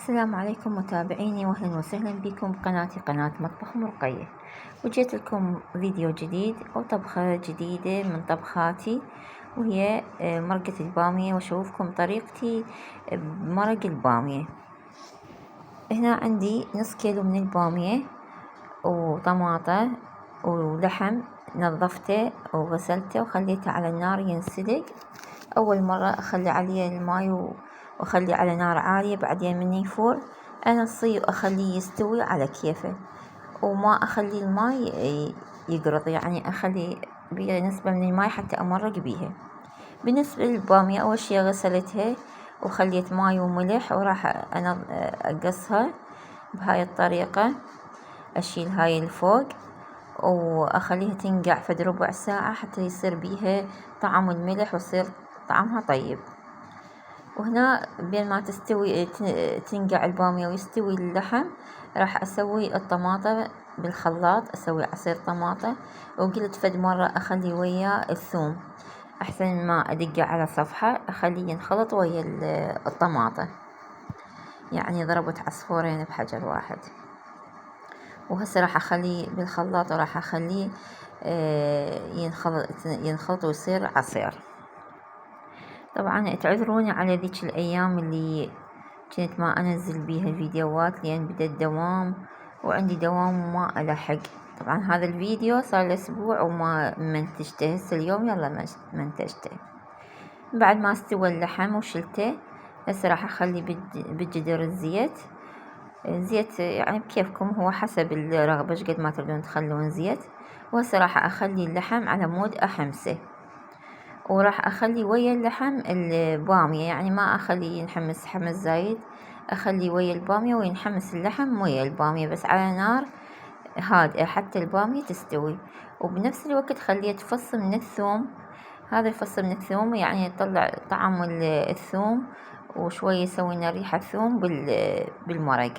السلام عليكم متابعيني، واهلا وسهلا بكم بقناتي قناة مطبخ مرقية. وجيت لكم فيديو جديد او طبخة جديدة من طبخاتي، وهي مرقة البامية، واشوفكم طريقتي بمرق البامية. هنا عندي نص كيلو من البامية وطماطة ولحم نظفته وغسلته وخليته على النار ينسلق. أول مرة أخلي عليه الماي وأخلي على نار عالية، بعدين من يفور أنصيه وأخليه يستوي على كيفه، وما أخلي الماي يقرض، يعني أخلي بيه نسبة من الماي حتى أمرق بيها. بالنسبة للبامية، أول شي غسلتها وخليت ماي وملح، وراح أنا أقصها بهاي الطريقة، أشيل هاي الفوق وأخليها تنقع فد ربع ساعة حتى يصير بيها طعم الملح ويصير طعمها طيب. وهنا بين ما تستوي تنقع البامية ويستوي اللحم، راح أسوي الطماطة بالخلاط، أسوي عصير طماطة. وقلت فد مرة أخلي وياه الثوم، أحسن ما أدقه على صفحة، أخليه ينخلط ويا الطماطة، يعني ضربت عصفورين بحجر واحد. وهسه راح أخليه بالخلاط وراح أخليه ينخلط ويصير عصير. طبعا تعذروني على ذيك الأيام اللي كنت ما أنزل بيها فيديوهات، لأن بدأ الدوام وعندي دوام وما ألحق. طبعا هذا الفيديو صار له أسبوع وما منتجته، هسه اليوم يلا منتجته. بعد ما استوى اللحم وشلته، هسه راح أخلي بجدر الزيت. زيت يعني بكيفكم، هو حسب الرغبة ايش قد ما تردون تخلون زيت. وهسه راح أخلي اللحم على مود أحمسه، وراح أخلي ويا اللحم البامية، يعني ما أخلي ينحمس حمس زايد، أخلي ويا البامية وينحمس اللحم ويا البامية، بس على نار هادئة حتى البامية تستوي. وبنفس الوقت خليت فص من الثوم، هذا الفص من الثوم يعني يطلع طعم الثوم، وشوية يسوي لنا ريحة ثوم بالمرق.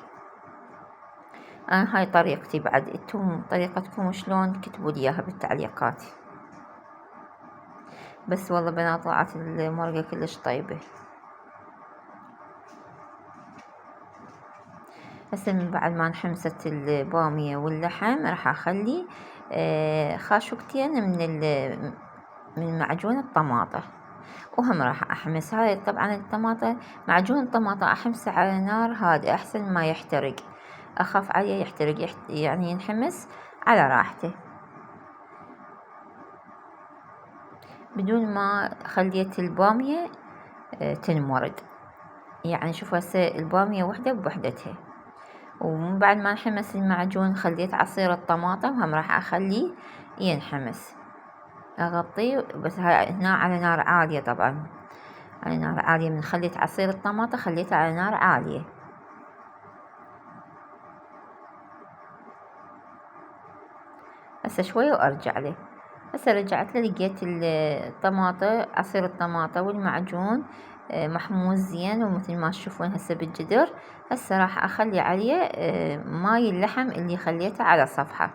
أنا هاي طريقتي، بعد انتم طريقتكم شلون كتبوا لي اياها بالتعليقات. بس والله بنات طلعت المرقة كلش طيبة. هسه من بعد ما انحمست البامية واللحم، راح اخلي خاشوقتين من معجون الطماطة، وهم راح احمس. هاي طبعا الطماطة، معجون الطماطة احمسه على نار هادئة احسن ما يحترق، اخاف عليه يحترق، يعني ينحمس على راحته بدون ما خليت البامية تنمرق. يعني شوفوا هسه البامية وحدة بوحدتها. ومن بعد ما انحمس المعجون خليت عصير الطماطة، وهم راح اخليه ينحمس، اغطيه. بس هاي هنا على نار عالية، طبعا على نار عالية. من خليت عصير الطماطة خليته على نار عالية. هسه شوي وارجع له. هسه رجعت له، لقيت الطماطة، عصير الطماطة والمعجون محموز زين، ومثل ما تشوفون هسه بالجدر. هسه راح اخلي عليه ماي اللحم اللي خليته على صفحة.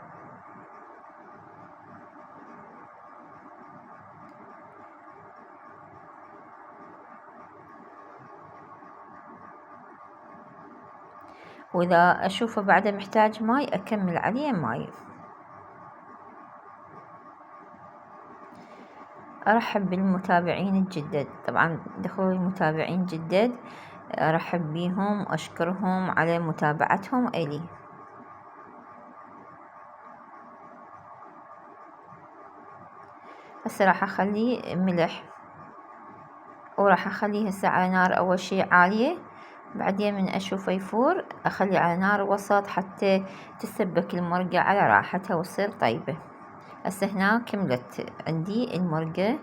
واذا اشوفه بعده محتاج ماي اكمل عليه ماي. ارحب بالمتابعين الجدد، طبعا دخلوا المتابعين جدد ارحب بيهم واشكرهم على متابعتهم الي. هسه راح اخليه ملح، وراح اخليه هسه على نار اول شي عالية، بعدين من اشوفه يفور اخليه على نار وسط حتى تسبك المرقة على راحتها وتصير طيبة. هسه هنا كملت عندي المرقة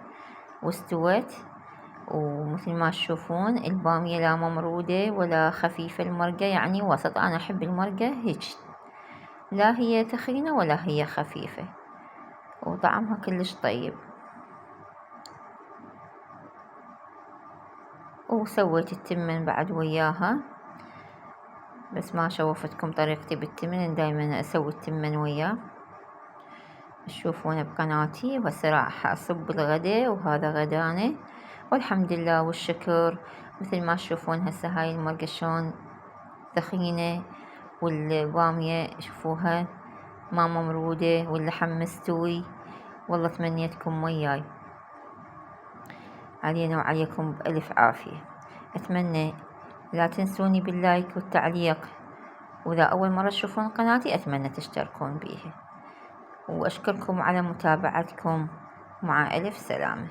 واستوت، ومثل ما تشوفون البامية لا ممرودة ولا خفيفة، المرقة يعني وسط. أنا أحب المرقة هيك، لا هي ثخينة ولا هي خفيفة، وطعمها كلش طيب. وسويت التمن بعد وياها، بس ما شوفتكم طريقتي بالتمن، دايما أسوي التمن وياه، تشوفونه بقناتي. وهسه راح أصب الغدا، وهذا غدانا والحمد لله والشكر. مثل ما تشوفون هسه هاي المرقة شلون الثخينة والبامية شوفوها ما ممرودة واللحم مستوي. والله تمنيتكم وياي، علينا وعليكم بألف عافية. أتمنى لا تنسوني باللايك والتعليق، وإذا أول مرة تشوفون قناتي أتمنى تشتركون بيها، وأشكركم على متابعتكم. مع ألف سلامة.